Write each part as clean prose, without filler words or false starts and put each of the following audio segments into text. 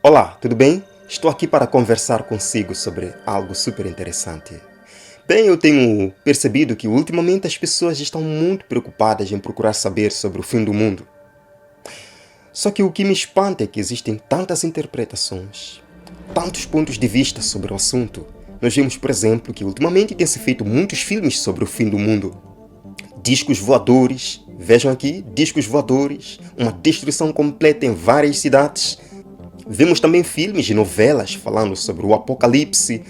Olá, tudo bem? Estou aqui para conversar consigo sobre algo super interessante. Bem, eu tenho percebido que ultimamente as pessoas estão muito preocupadas em procurar saber sobre o fim do mundo. Só que o que me espanta é que existem tantas interpretações, tantos pontos de vista sobre o assunto. Nós vemos, por exemplo, que ultimamente tem-se feito muitos filmes sobre o fim do mundo. Discos voadores, vejam aqui, discos voadores, uma destruição completa em várias cidades. Vemos também filmes e novelas falando sobre o apocalipse,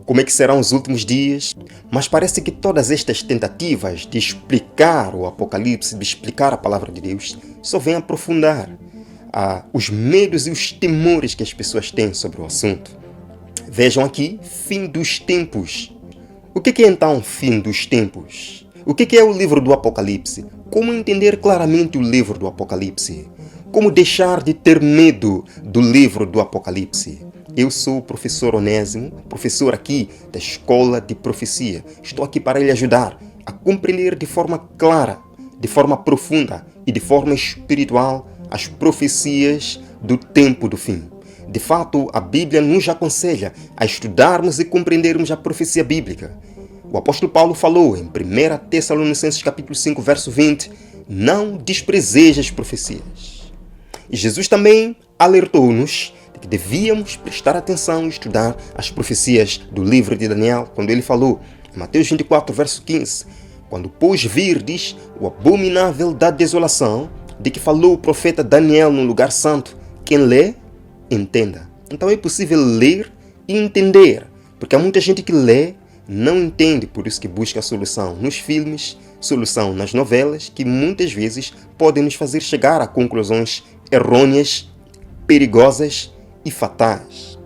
como é que serão os últimos dias. Mas parece que todas estas tentativas de explicar o apocalipse, de explicar a palavra de Deus, só vêm aprofundar os medos e os temores que as pessoas têm sobre o assunto. Vejam aqui, fim dos tempos. O que é então fim dos tempos? O que é o livro do Apocalipse? Como entender claramente o livro do Apocalipse? Como deixar de ter medo do livro do Apocalipse? Eu sou o professor Onésimo, professor aqui da Escola de Profecia. Estou aqui para lhe ajudar a compreender de forma clara, de forma profunda e de forma espiritual as profecias do tempo do fim. De fato, a Bíblia nos aconselha a estudarmos e compreendermos a profecia bíblica. O apóstolo Paulo falou em 1 Tessalonicenses capítulo 5, verso 20, não desprezeis as profecias. E Jesus também alertou-nos de que devíamos prestar atenção e estudar as profecias do livro de Daniel, quando ele falou, em Mateus 24, verso 15, quando, pois, virdes o abominável da desolação, de que falou o profeta Daniel no lugar santo, quem lê, entenda. Então é possível ler e entender, porque há muita gente que lê, não entende, por isso que busca a solução nos filmes, solução nas novelas, que muitas vezes podem nos fazer chegar a conclusões errôneas, perigosas e fatais.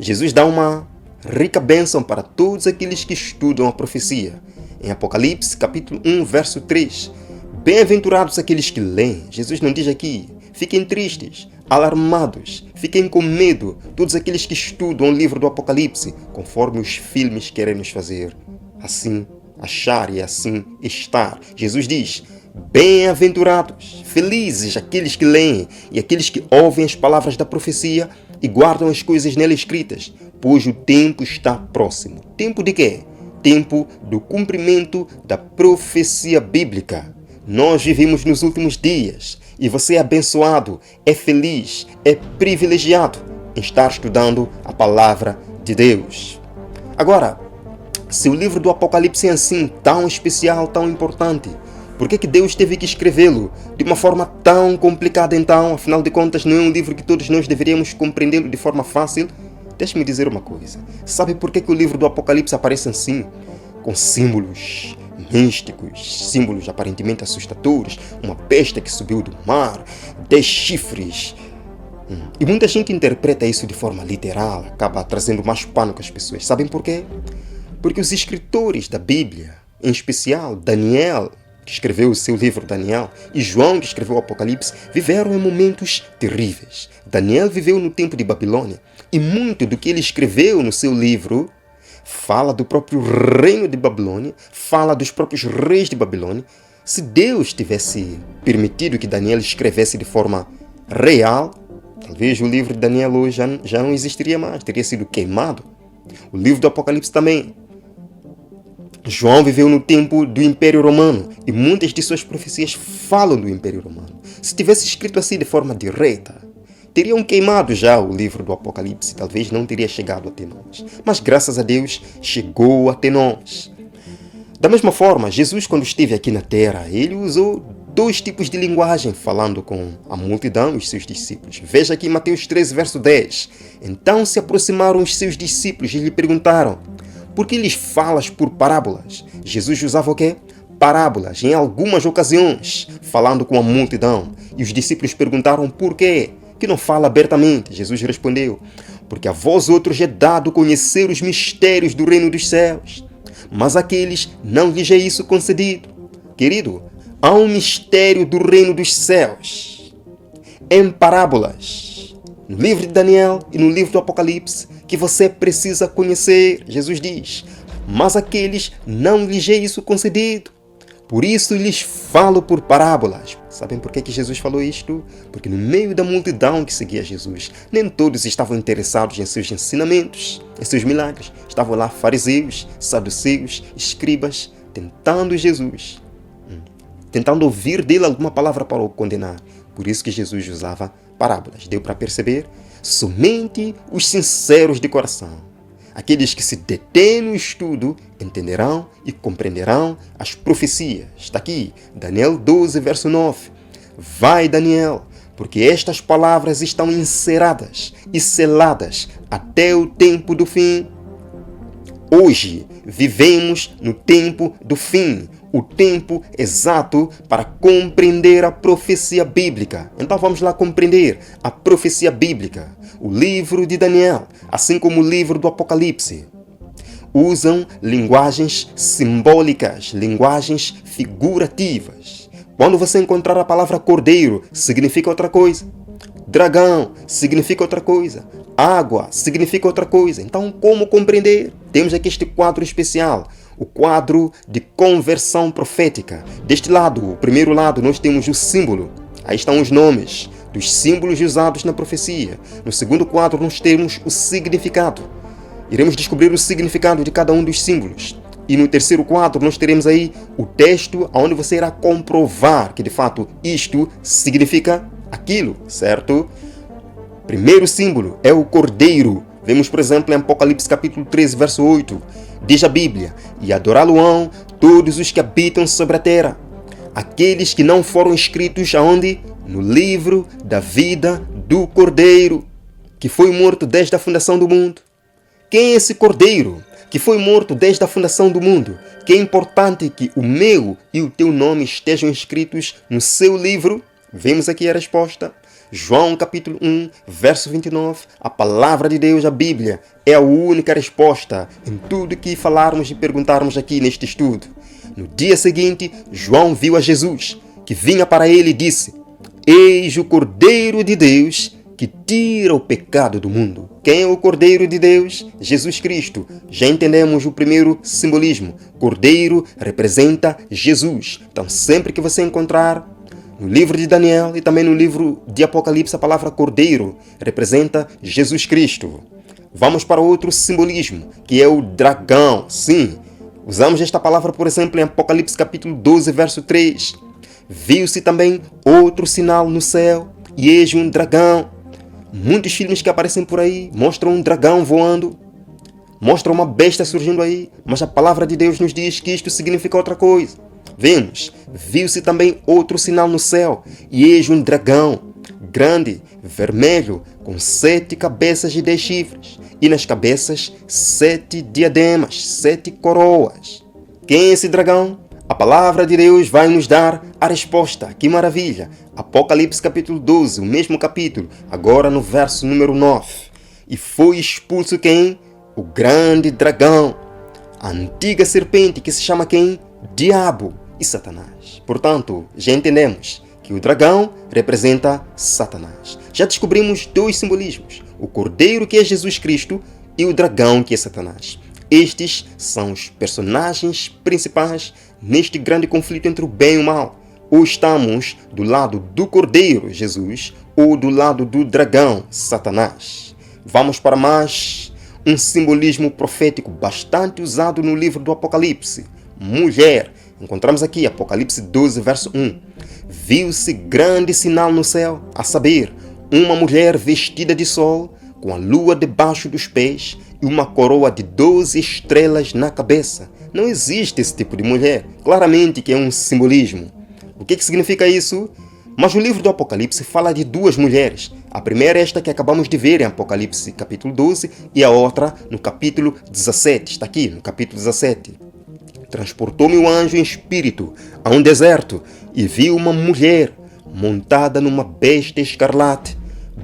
Jesus dá uma rica bênção para todos aqueles que estudam a profecia. Em Apocalipse, capítulo 1, verso 3, bem-aventurados aqueles que leem. Jesus não diz aqui, fiquem tristes, alarmados, fiquem com medo, todos aqueles que estudam o livro do Apocalipse, conforme os filmes querem nos fazer assim achar e assim estar. Jesus diz, bem-aventurados, felizes aqueles que leem e aqueles que ouvem as palavras da profecia e guardam as coisas nela escritas, pois o tempo está próximo. Tempo de quê? Tempo do cumprimento da profecia bíblica. Nós vivemos nos últimos dias e você é abençoado, é feliz, é privilegiado em estar estudando a palavra de Deus. Agora, se o livro do Apocalipse é assim tão especial, tão importante, por que Deus teve que escrevê-lo de uma forma tão complicada então? Afinal de contas, não é um livro que todos nós deveríamos compreendê-lo de forma fácil? Deixe-me dizer uma coisa. Sabe por que o livro do Apocalipse aparece assim? Com símbolos místicos, símbolos aparentemente assustadores, uma besta que subiu do mar, 10 chifres. E muita gente interpreta isso de forma literal, acaba trazendo mais pânico às pessoas. Sabem por quê? Porque os escritores da Bíblia, em especial Daniel, que escreveu o seu livro Daniel, e João, que escreveu o Apocalipse, viveram em momentos terríveis. Daniel viveu no tempo de Babilônia, e muito do que ele escreveu no seu livro fala do próprio reino de Babilônia, fala dos próprios reis de Babilônia. Se Deus tivesse permitido que Daniel escrevesse de forma real, talvez o livro de Daniel hoje já não existiria mais, teria sido queimado. O livro do Apocalipse também. João viveu no tempo do Império Romano e muitas de suas profecias falam do Império Romano. Se tivesse escrito assim de forma direta, teriam queimado já o livro do Apocalipse, talvez não teria chegado até nós. Mas graças a Deus chegou até nós. Da mesma forma, Jesus, quando esteve aqui na terra, ele usou 2 tipos de linguagem falando com a multidão e os seus discípulos. Veja aqui Mateus 13, verso 10. Então se aproximaram os seus discípulos e lhe perguntaram, por que lhes falas por parábolas? Jesus usava o quê? Parábolas, em algumas ocasiões, falando com a multidão. E os discípulos perguntaram por quê? Que não fala abertamente. Jesus respondeu, porque a vós outros é dado conhecer os mistérios do reino dos céus, mas àqueles não lhes é isso concedido. Querido, há um mistério do reino dos céus em parábolas, no livro de Daniel e no livro do Apocalipse, que você precisa conhecer. Jesus diz, mas àqueles não lhes é isso concedido. Por isso lhes falo por parábolas. Sabem por que Jesus falou isto? Porque no meio da multidão que seguia Jesus, nem todos estavam interessados em seus ensinamentos, em seus milagres. Estavam lá fariseus, saduceus, escribas, tentando Jesus, tentando ouvir dele alguma palavra para o condenar. Por isso que Jesus usava parábolas. Deu para perceber? Somente os sinceros de coração, aqueles que se detêm no estudo, entenderão e compreenderão as profecias. Está aqui, Daniel 12, verso 9. Vai, Daniel, porque estas palavras estão enceradas e seladas até o tempo do fim. Hoje vivemos no tempo do fim, o tempo exato para compreender a profecia bíblica. Então vamos lá compreender a profecia bíblica. O livro de Daniel, assim como o livro do Apocalipse, usam linguagens simbólicas, linguagens figurativas. Quando você encontrar a palavra cordeiro, significa outra coisa. Dragão significa outra coisa. Água significa outra coisa. Então, como compreender? Temos aqui este quadro especial, o quadro de conversão profética. Deste lado, o primeiro lado, nós temos o símbolo. Aí estão os nomes dos símbolos usados na profecia. No segundo quadro, nós temos o significado. Iremos descobrir o significado de cada um dos símbolos. E no terceiro quadro, nós teremos aí o texto onde você irá comprovar que, de fato, isto significa aquilo, certo? Primeiro símbolo é o cordeiro. Vemos, por exemplo, em Apocalipse capítulo 13, verso 8. Diz a Bíblia: e adorá-lo-ão todos os que habitam sobre a terra, aqueles que não foram escritos aonde? No livro da vida do Cordeiro, que foi morto desde a fundação do mundo. Quem é esse Cordeiro que foi morto desde a fundação do mundo? Que é importante que o meu e o teu nome estejam escritos no seu livro? Vemos aqui a resposta. João capítulo 1, verso 29. A palavra de Deus, a Bíblia, é a única resposta em tudo que falarmos e perguntarmos aqui neste estudo. No dia seguinte, João viu a Jesus, que vinha para ele e disse: eis o Cordeiro de Deus que tira o pecado do mundo. Quem é o Cordeiro de Deus? Jesus Cristo. Já entendemos o primeiro simbolismo. Cordeiro representa Jesus. Então, sempre que você encontrar no livro de Daniel e também no livro de Apocalipse, a palavra Cordeiro representa Jesus Cristo. Vamos para outro simbolismo, que é o dragão. Sim, usamos esta palavra, por exemplo, em Apocalipse capítulo 12, verso 3. Viu-se também outro sinal no céu, e eis um dragão. Muitos filmes que aparecem por aí mostram um dragão voando, mostram uma besta surgindo aí, mas a palavra de Deus nos diz que isto significa outra coisa. Vemos, viu-se também outro sinal no céu, e eis um dragão, grande, vermelho, com 7 cabeças e 10 chifres, e nas cabeças 7 diademas, 7 coroas. Quem é esse dragão? A palavra de Deus vai nos dar a resposta. Que maravilha! Apocalipse capítulo 12, o mesmo capítulo, agora no verso número 9. E foi expulso quem? O grande dragão, a antiga serpente que se chama quem? Diabo e Satanás. Portanto, já entendemos que o dragão representa Satanás. Já descobrimos 2 simbolismos: o cordeiro, que é Jesus Cristo, e o dragão, que é Satanás. Estes são os personagens principais neste grande conflito entre o bem e o mal. Ou estamos do lado do cordeiro, Jesus, ou do lado do dragão, Satanás. Vamos para mais um simbolismo profético bastante usado no livro do Apocalipse. Mulher. Encontramos aqui Apocalipse 12, verso 1. Viu-se grande sinal no céu, a saber, uma mulher vestida de sol, com a lua debaixo dos pés e uma coroa de 12 estrelas na cabeça. Não existe esse tipo de mulher. Claramente que é um simbolismo. O que significa isso? Mas o livro do Apocalipse fala de 2 mulheres. A primeira é esta que acabamos de ver em Apocalipse capítulo 12 e a outra no capítulo 17. Está aqui no capítulo 17. Transportou-me o anjo em espírito a um deserto e vi uma mulher montada numa besta escarlate,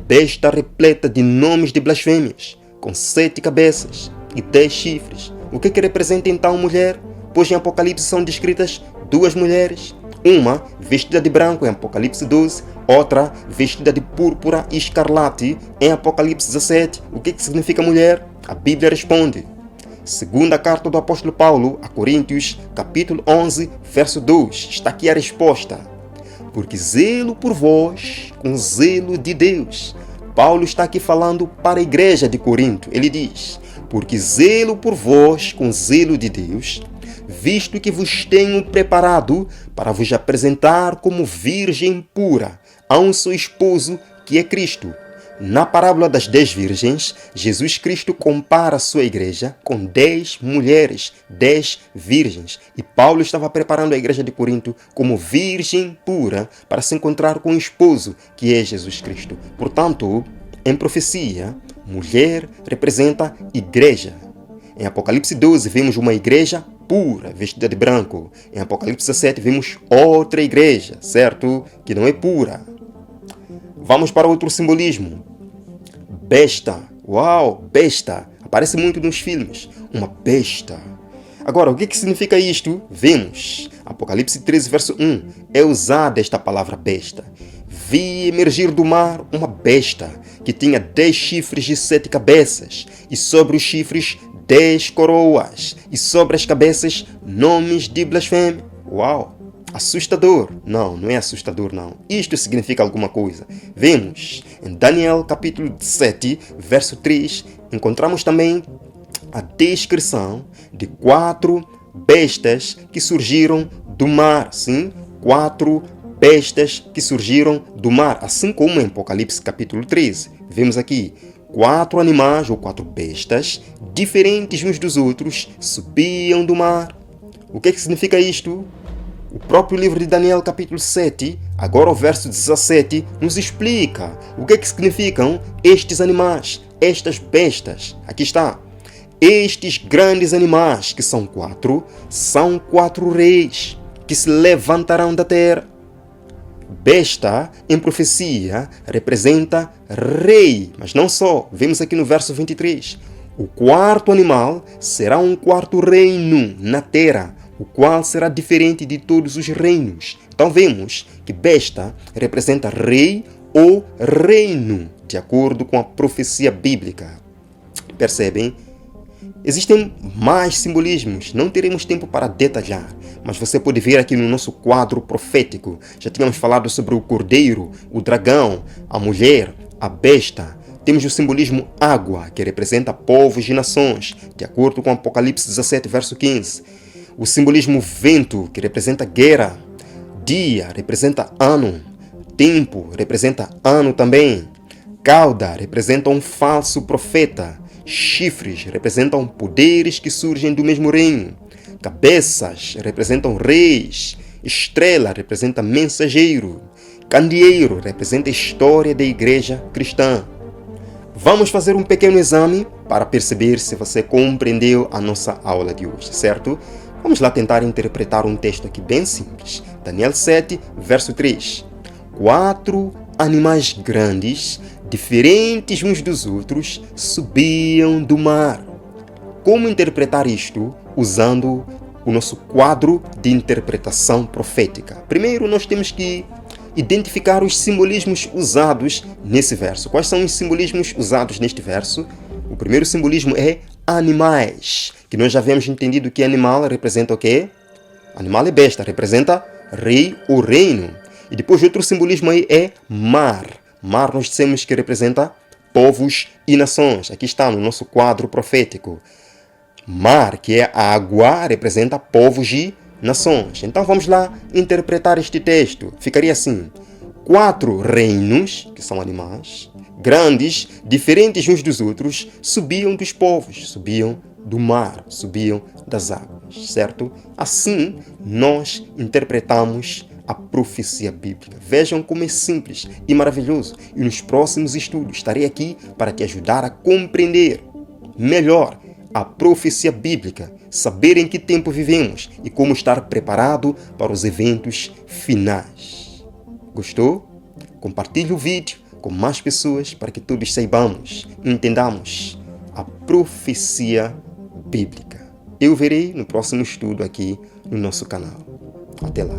besta repleta de nomes de blasfêmias, com 7 cabeças e 10 chifres. O que representa então mulher? Pois em Apocalipse são descritas 2 mulheres, uma vestida de branco em Apocalipse 12, outra vestida de púrpura e escarlate em Apocalipse 17. O que significa mulher? A Bíblia responde: Segunda carta do apóstolo Paulo a Coríntios, capítulo 11, verso 2. Está aqui a resposta. Porque zelo por vós com zelo de Deus. Paulo está aqui falando para a igreja de Corinto. Ele diz: porque zelo por vós com zelo de Deus, visto que vos tenho preparado para vos apresentar como virgem pura a um só esposo, que é Cristo. Na parábola das 10 virgens, Jesus Cristo compara a sua igreja com 10 mulheres, 10 virgens. E Paulo estava preparando a igreja de Corinto como virgem pura para se encontrar com o esposo, que é Jesus Cristo. Portanto, em profecia, mulher representa igreja. Em Apocalipse 12, vemos uma igreja pura, vestida de branco. Em Apocalipse 17, vemos outra igreja, certo? Que não é pura. Vamos para outro simbolismo. Besta. Uau, besta. Aparece muito nos filmes. Uma besta. Agora, o que significa isto? Vemos. Apocalipse 13, verso 1. É usada esta palavra besta. Vi emergir do mar uma besta que tinha 10 chifres e 7 cabeças. E sobre os chifres 10 coroas. E sobre as cabeças nomes de blasfêmia. Uau. Assustador. Não, não é assustador, não. Isto significa alguma coisa. Vemos em Daniel capítulo 7, verso 3, encontramos também a descrição de 4 bestas que surgiram do mar. Sim, 4 bestas que surgiram do mar. Assim como em Apocalipse capítulo 13. Vemos aqui 4 animais ou 4 bestas diferentes uns dos outros subiam do mar. O que significa isto? O próprio livro de Daniel, capítulo 7, agora o verso 17, nos explica o que significam estes animais, estas bestas. Aqui está. Estes grandes animais, que são 4, são 4 reis que se levantarão da terra. Besta, em profecia, representa rei, mas não só. Vemos aqui no verso 23. O quarto animal será um quarto reino na terra, o qual será diferente de todos os reinos. Então vemos que besta representa rei ou reino, de acordo com a profecia bíblica. Percebem? Existem mais simbolismos, não teremos tempo para detalhar, mas você pode ver aqui no nosso quadro profético. Já tínhamos falado sobre o cordeiro, o dragão, a mulher, a besta. Temos o simbolismo água, que representa povos e nações, de acordo com Apocalipse 17, verso 15. O simbolismo vento, que representa guerra. Dia representa ano. Tempo representa ano também. Cauda representa um falso profeta. Chifres representam poderes que surgem do mesmo reino. Cabeças representam reis. Estrela representa mensageiro. Candeeiro representa a história da igreja cristã. Vamos fazer um pequeno exame para perceber se você compreendeu a nossa aula de hoje, certo? Vamos lá tentar interpretar um texto aqui bem simples. Daniel 7, verso 3. 4 animais grandes, diferentes uns dos outros, subiam do mar. Como interpretar isto usando o nosso quadro de interpretação profética? Primeiro, nós temos que identificar os simbolismos usados nesse verso. Quais são os simbolismos usados neste verso? O primeiro simbolismo é animais, que nós já havíamos entendido que animal representa o quê? Animal é besta, representa rei ou reino. E depois outro simbolismo aí é mar. Mar nós dissemos que representa povos e nações. Aqui está no nosso quadro profético. Mar, que é água, representa povos e nações. Então vamos lá interpretar este texto. Ficaria assim: 4 reinos, que são animais, grandes, diferentes uns dos outros, subiam dos povos, subiam do mar, subiam das águas, certo? Assim, nós interpretamos a profecia bíblica. Vejam como é simples e maravilhoso. E nos próximos estudos estarei aqui para te ajudar a compreender melhor a profecia bíblica, saber em que tempo vivemos e como estar preparado para os eventos finais. Gostou? Compartilhe o vídeo com mais pessoas para que todos saibamos e entendamos a profecia bíblica. Eu verei no próximo estudo aqui no nosso canal. Até lá.